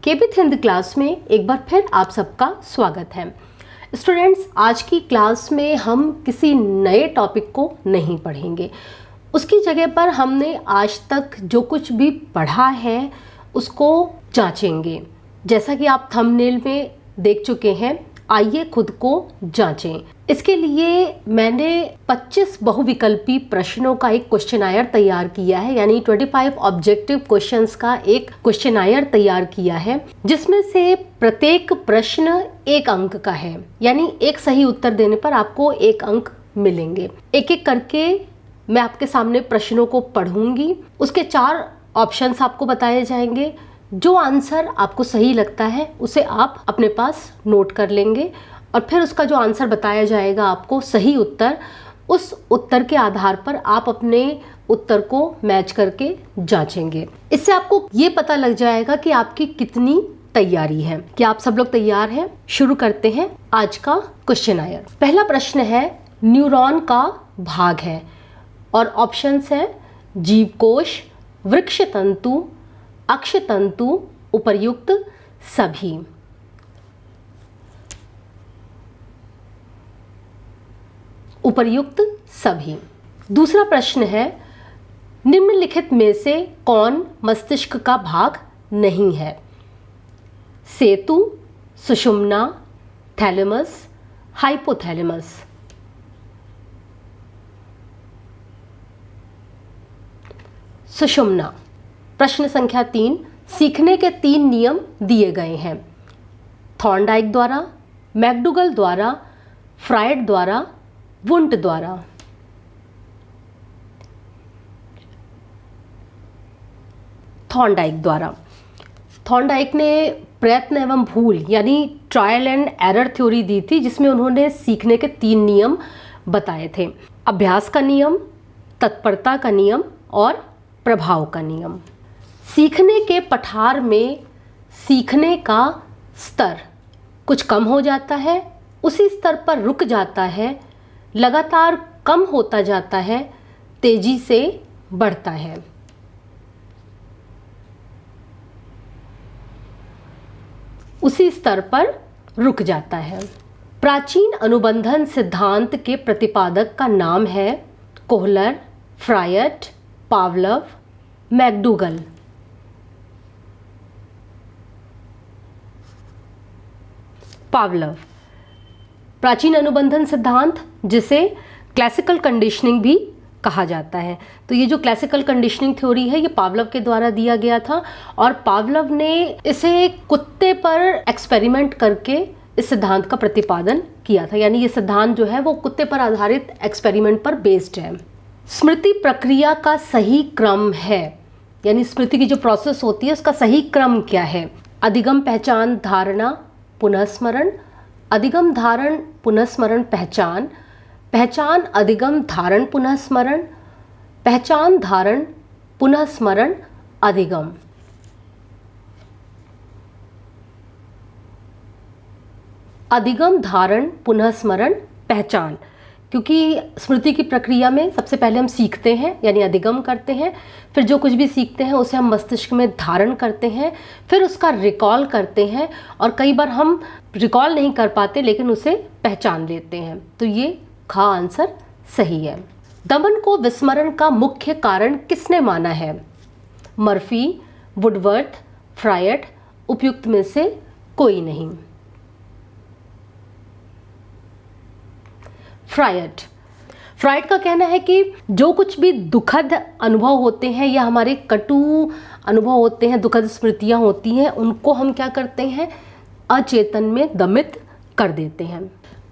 केबिथ Hindi class में एक बार फिर आप सबका स्वागत है। स्टूडेंट्स, आज की क्लास में हम किसी नए टॉपिक को नहीं पढ़ेंगे। उसकी जगह पर हमने आज तक जो कुछ भी पढ़ा है उसको जांचेंगे। जैसा कि आप थंबनेल में देख चुके हैं, आइए खुद को जांचें। इसके लिए मैंने 25 बहुविकल्पी प्रश्नों का एक क्वेश्चनायर तैयार किया है, यानी 25 ऑब्जेक्टिव क्वेश्चंस का एक क्वेश्चनायर तैयार किया है, जिसमें से प्रत्येक प्रश्न 1 अंक का है, यानी एक सही उत्तर देने पर आपको 1 अंक मिलेंगे। एक एक करके मैं आपके सामने प्रश्नों को पढ़ूंगी, उसके 4 ऑप्शंस आपको बताए जाएंगे। जो आंसर आपको सही लगता है उसे आप अपने पास नोट कर लेंगे और फिर उसका जो आंसर बताया जाएगा आपको सही उत्तर, उस उत्तर के आधार पर आप अपने उत्तर को मैच करके जांचेंगे। इससे आपको ये पता लग जाएगा कि आपकी कितनी तैयारी है। क्या आप सब लोग तैयार हैं? शुरू करते हैं आज का क्वेश्चनायर। पहला प्रश्न है, न्यूरॉन का भाग है और ऑप्शंस हैं जीवकोश, वृक्ष तंतु, अक्षतंतु, उपर्युक्त सभी। उपर्युक्त सभी। दूसरा प्रश्न है, निम्नलिखित में से कौन मस्तिष्क का भाग नहीं है? सेतु, सुषुम्ना, थैलेमस, हाइपोथैलेमस। सुषुम्ना। प्रश्न संख्या 3, सीखने के 3 नियम दिए गए हैं। थॉर्नडाइक द्वारा, मैकडूगल द्वारा, फ्रायड द्वारा, वुंट द्वारा। थॉर्नडाइक द्वारा। थॉर्नडाइक ने प्रयत्न एवं भूल यानी ट्रायल एंड एरर थ्योरी दी थी, जिसमें उन्होंने सीखने के 3 नियम बताए थे। अभ्यास का नियम, तत्परता का नियम और प्रभाव का नियम। सीखने के पठार में सीखने का स्तर कुछ कम हो जाता है, उसी स्तर पर रुक जाता है, लगातार कम होता जाता है, तेजी से बढ़ता है। उसी स्तर पर रुक जाता है। प्राचीन अनुबंधन सिद्धांत के प्रतिपादक का नाम है Kohler, Freud, Pavlov, McDougall. Pavlov. प्राचीन अनुबंधन सिद्धांत, जिसे क्लासिकल कंडीशनिंग भी कहा जाता है। तो ये जो क्लासिकल कंडीशनिंग थ्योरी है, ये पावलव के द्वारा दिया गया था और पावलव ने इसे कुत्ते पर एक्सपेरिमेंट करके इस सिद्धांत का प्रतिपादन किया था। यानी ये सिद्धांत जो है वो कुत्ते पर आधारित एक्सपेरिमेंट पर बेस्ड है। स्मृति प्रक्रिया का सही क्रम है, यानी स्मृति की जो प्रोसेस होती है उसका सही क्रम क्या है? अधिगम, पहचान, धारणा, पुनःस्मरण, अधिगम, धारण, पुनःस्मरण, पहचान, पहचान, अधिगम, धारण, पुनःस्मरण, पहचान, धारण, पुनःस्मरण, अधिगम। अधिगम, धारण, पुनःस्मरण, पहचान। क्योंकि स्मृति की प्रक्रिया में सबसे पहले हम सीखते हैं यानी अधिगम करते हैं, फिर जो कुछ भी सीखते हैं उसे हम मस्तिष्क में धारण करते हैं, फिर उसका रिकॉल करते हैं और कई बार हम रिकॉल नहीं कर पाते लेकिन उसे पहचान लेते हैं। तो ये खा आंसर सही है। दमन को विस्मरण का मुख्य कारण किसने माना है? मर्फी, वुडवर्थ, फ्रायड, उपयुक्त में से कोई नहीं। फ्रायड। फ्रायड का कहना है कि जो कुछ भी दुखद अनुभव होते हैं या हमारे कटु अनुभव होते हैं, दुखद स्मृतियां होती हैं, उनको हम क्या करते हैं? अचेतन में दमित कर देते हैं।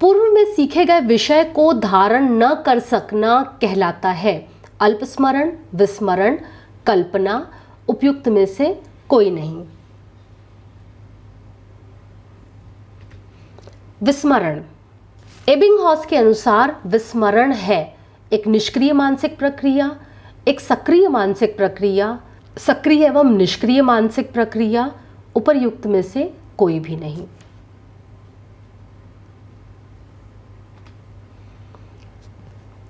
पूर्व में सीखे गए विषय को धारण न कर सकना कहलाता है अल्पस्मरण, विस्मरण, कल्पना, उपयुक्त में से कोई नहीं। विस्मरण। एबिंगहॉस के अनुसार विस्मरण है एक निष्क्रिय मानसिक प्रक्रिया, एक सक्रिय मानसिक प्रक्रिया, सक्रिय एवं निष्क्रिय मानसिक प्रक्रिया, उपर्युक्त में से कोई भी नहीं।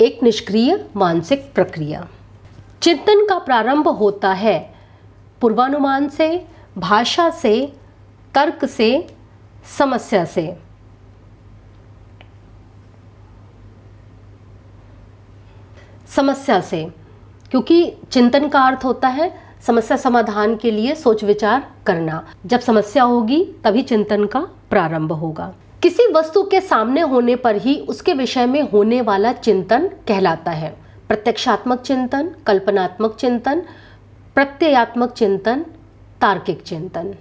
एक निष्क्रिय मानसिक प्रक्रिया। चिंतन का प्रारंभ होता है पूर्वानुमान से, भाषा से, तर्क से, समस्या से। समस्या से, क्योंकि चिंतन का अर्थ होता है समस्या समाधान के लिए सोच विचार करना। जब समस्या होगी तभी चिंतन का प्रारंभ होगा। किसी वस्तु के सामने होने पर ही उसके विषय में होने वाला चिंतन कहलाता है। प्रत्यक्षात्मक चिंतन, कल्पनात्मक चिंतन, प्रत्ययात्मक चिंतन, तार्किक चिंतन।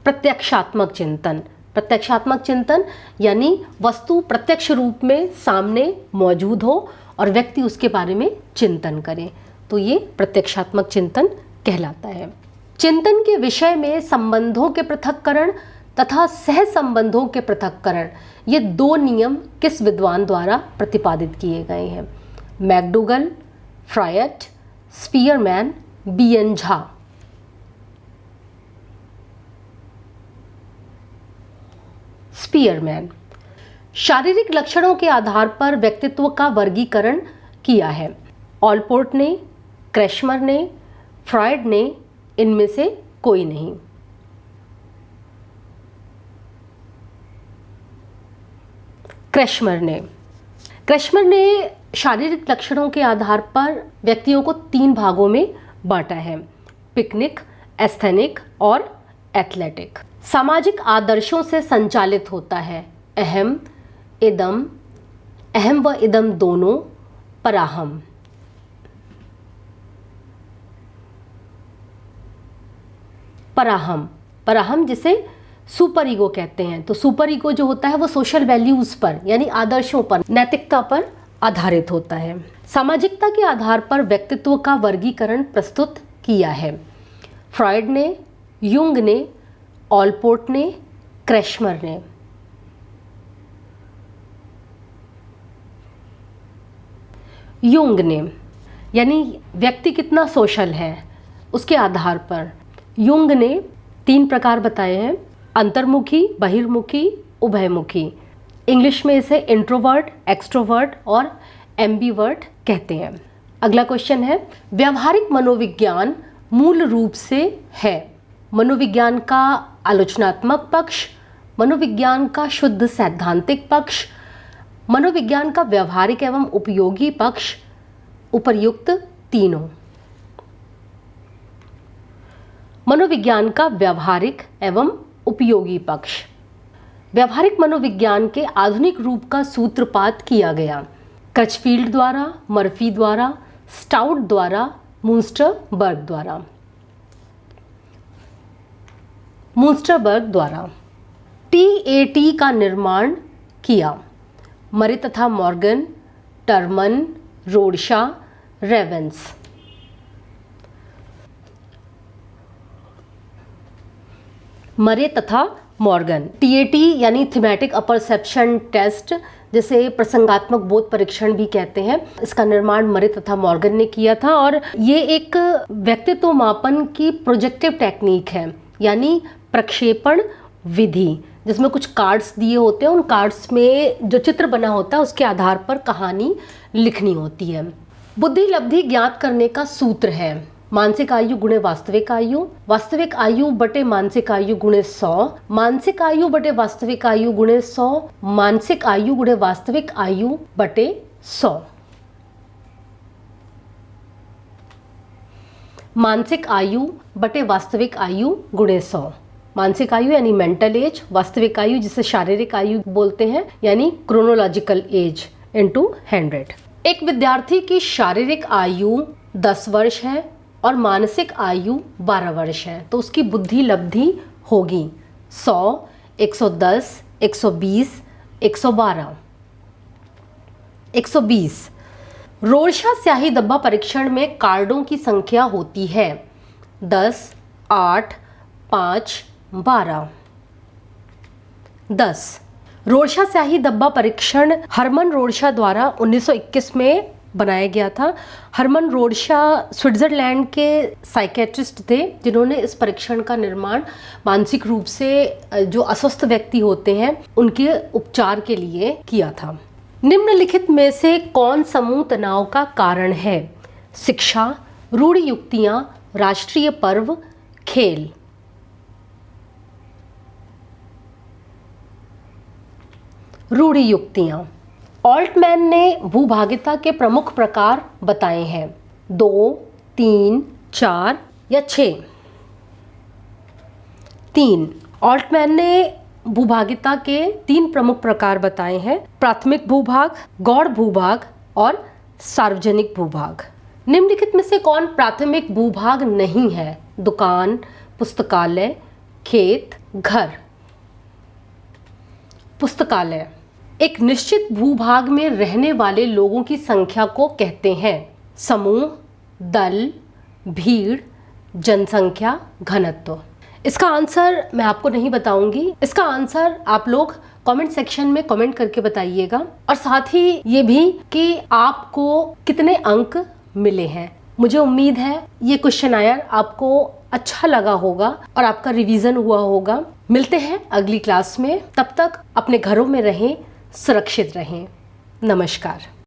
प्रत्यक्षात्मक चिंतन, प्रत्यक्षात्मक चिंतन यानी वस्तु प्रत्यक्ष रूप में सामने मौजूद हो और व्यक्ति उसके बारे में चिंतन करे, तो ये प्रत्यक्षात्मक चिंतन कहलाता है। चिंतन के विषय में संबंधों के पृथक्करण तथा सह संबंधों के पृथक्करण, ये दो नियम किस विद्वान द्वारा प्रतिपादित किए गए हैं? McDougall, Freud, Spearman, B N Jha. Spearman. शारीरिक लक्षणों के आधार पर व्यक्तित्व का वर्गीकरण किया है। ऑलपोर्ट ने, क्रेशमर ने, फ्रॉयड ने, इनमें से कोई नहीं। क्रेशमर ने शारीरिक लक्षणों के आधार पर व्यक्तियों को 3 भागों में बांटा है: पिकनिक, एस्थेनिक और एथलेटिक। सामाजिक आदर्शों से संचालित होता है। अहम, इदम, अहम व इदम दोनों, पराहम। पराहम जिसे सुपर ईगो कहते हैं। तो सुपर ईगो जो होता है वो सोशल वैल्यूज पर यानी आदर्शों पर, नैतिकता पर आधारित होता है। सामाजिकता के आधार पर व्यक्तित्व का वर्गीकरण प्रस्तुत किया है। फ्रॉयड ने, युंग ने, ऑलपोर्ट ने, क्रेशमर ने। युंग ने यानी व्यक्ति कितना सोशल है उसके आधार पर युंग ने 3 प्रकार बताए हैं: अंतर्मुखी, बहिर्मुखी, उभयमुखी। इंग्लिश में इसे इंट्रोवर्ट, एक्सट्रोवर्ट और एम्बीवर्ट कहते हैं। अगला क्वेश्चन है, व्यवहारिक मनोविज्ञान मूल रूप से है। मनोविज्ञान का आलोचनात्मक पक्ष, मनोविज्ञान का शुद्ध सैद्धांतिक पक्ष, मनोविज्ञान का व्यवहारिक एवं उपयोगी पक्ष, उपर्युक्त तीनों। मनोविज्ञान का व्यवहारिक एवं उपयोगी पक्ष। व्यवहारिक मनोविज्ञान के आधुनिक रूप का सूत्रपात किया गया क्रचफील्ड द्वारा, मर्फी द्वारा, स्टाउट द्वारा, मूंस्टरबर्ग द्वारा। TAT का निर्माण किया मरे तथा मॉर्गन, टर्मन, रोडशा, रेवेंस। मरे तथा मॉर्गन। TAT यानी थीमेटिक अपरसेप्शन टेस्ट, जिसे प्रसंगात्मक बोध परीक्षण भी कहते हैं, इसका निर्माण मरे तथा मॉर्गन ने किया था। और ये एक व्यक्तित्व मापन की प्रोजेक्टिव टेक्निक है, यानी प्रक्षेपण विधि, जिसमें कुछ कार्ड्स दिए होते हैं, उन कार्ड्स में जो चित्र बना होता है उसके आधार पर कहानी लिखनी होती है। बुद्धि लब्धि ज्ञात करने का सूत्र है मानसिक आयु गुणे वास्तविक आयु, वास्तविक आयु बटे मानसिक आयु गुणे 100, मानसिक आयु बटे वास्तविक आयु गुणे 100, मानसिक आयु गुणे वास्तविक आयु बटे 100। मानसिक आयु बटे वास्तविक आयु गुणे 100। मानसिक आयु यानी मेंटल एज, वास्तविक आयु जिसे शारीरिक आयु बोलते हैं यानी क्रोनोलॉजिकल एज इनटू 100। एक विद्यार्थी की शारीरिक आयु 10 वर्ष है और मानसिक आयु 12 वर्ष है, तो उसकी बुद्धि लब्धि होगी 100, 110, 120, 112। 120। रोरशा स्याही डब्बा परीक्षण में कार्डों की संख्या होती है 10, 8, 5, 12। 10। रोरशा स्याही डब्बा परीक्षण हरमन रोरशा द्वारा 1921 में बनाया गया था। हरमन रोरशा स्विट्ज़रलैंड के साइकेट्रिस्ट थे जिन्होंने इस परीक्षण का निर्माण मानसिक रूप से जो अस्वस्थ व्यक्ति होते हैं उनके उपचार के लिए किया था। निम्नलिखित में से कौन समूह तनाव का कारण है? शिक्षा, रूढ़ि युक्तियां, राष्ट्रीय पर्व, खेल। रूढ़ि युक्तियां। ऑल्टमैन ने भूभागिता के प्रमुख प्रकार बताए हैं, 2, 3, 4 या 6। 3। ऑल्टमैन ने भूभागिता के 3 प्रमुख प्रकार बताए हैं, प्राथमिक भूभाग, गौड़ भूभाग और सार्वजनिक भूभाग। निम्नलिखित में से कौन प्राथमिक भूभाग नहीं है? दुकान, पुस्तकालय, खेत, घर। पुस्तकालय। एक निश्चित भूभाग में रहने वाले लोगों की संख्या को कहते हैं समूह, दल, भीड़, जनसंख्या, घनत्व। इसका आंसर मैं आपको नहीं बताऊंगी, इसका आंसर आप लोग कमेंट सेक्शन में कमेंट करके बताइएगा, और साथ ही ये भी कि आपको कितने अंक मिले हैं। मुझे उम्मीद है ये क्वेश्चन आयर आपको अच्छा लगा होगा और आपका रिवीजन हुआ होगा। मिलते हैं अगली क्लास में, तब तक अपने घरों में रहें, सुरक्षित रहें। नमस्कार।